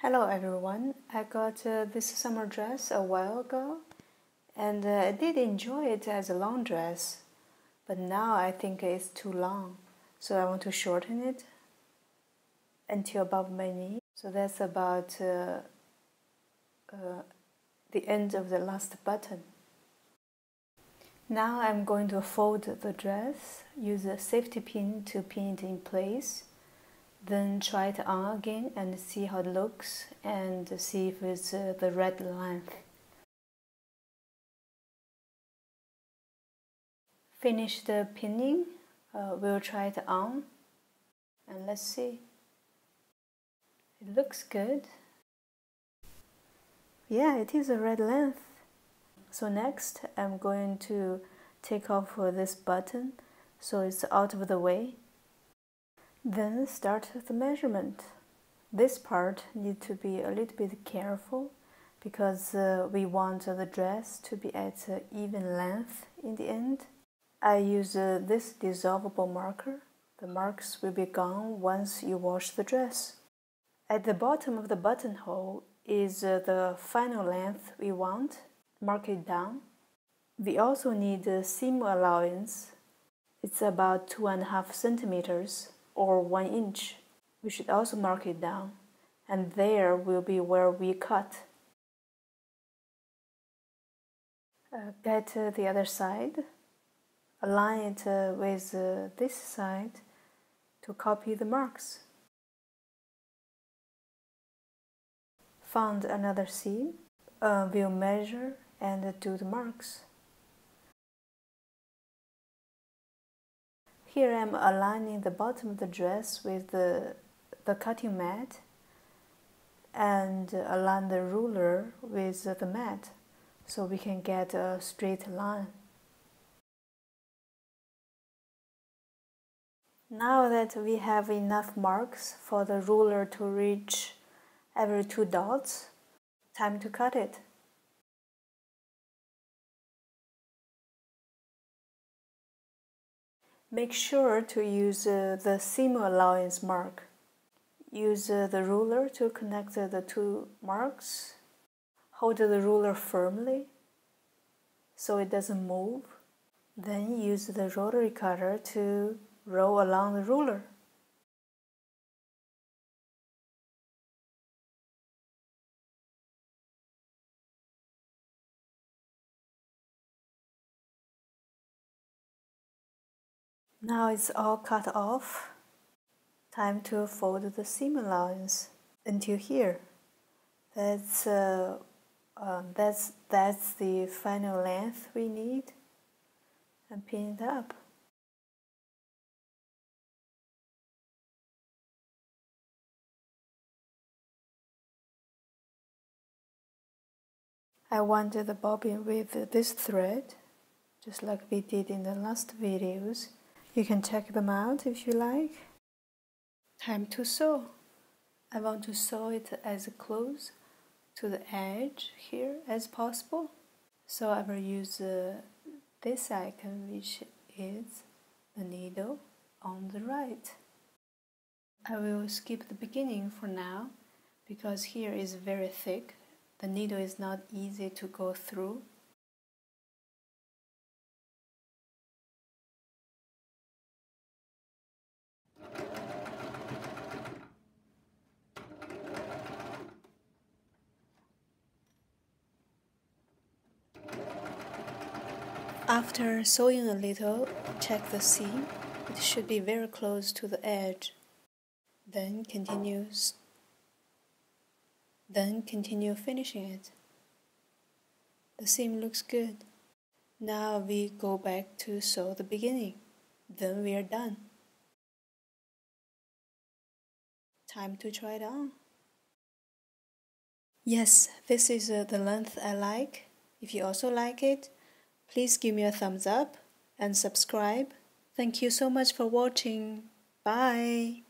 Hello everyone, I got this summer dress a while ago and I did enjoy it as a long dress, but now I think it's too long, so I want to shorten it until above my knee. So that's about the end of the last button. Now I'm going to fold the dress, use a safety pin to pin it in place. Then try it on again and see how it looks and see if it's the right length. Finish the pinning, we'll try it on and let's see. It looks good. Yeah, it is the right length. So next I'm going to take off this button so it's out of the way. Then start the measurement. This part needs to be a little bit careful because we want the dress to be at even length in the end. I use this dissolvable marker. The marks will be gone once you wash the dress. At the bottom of the buttonhole is the final length we want. Mark it down. We also need seam allowance. It's about 2.5 centimeters. Or 1 inch. We should also mark it down, and there will be where we cut. Get the other side, align it with this side to copy the marks. Found another seam, we'll measure and do the marks. Here I'm aligning the bottom of the dress with the cutting mat and align the ruler with the mat so we can get a straight line. Now that we have enough marks for the ruler to reach every 2 dots, time to cut it. Make sure to use the seam allowance mark. Use the ruler to connect the 2 marks. Hold the ruler firmly so it doesn't move. Then use the rotary cutter to roll along the ruler. Now it's all cut off. Time to fold the seam allowance until here. That's the final length we need, and pin it up. I wanted the bobbin with this thread, just like we did in the last videos. You can check them out if you like. Time to sew. I want to sew it as close to the edge here as possible. So I will use this icon, which is the needle on the right. I will skip the beginning for now because here is very thick. The needle is not easy to go through. After sewing a little, check the seam. It should be very close to the edge. Then continue finishing it. The seam looks good. Now we go back to sew the beginning. Then we are done. Time to try it on. Yes, this is the length I like. If you also like it, please give me a thumbs up and subscribe. Thank you so much for watching. Bye!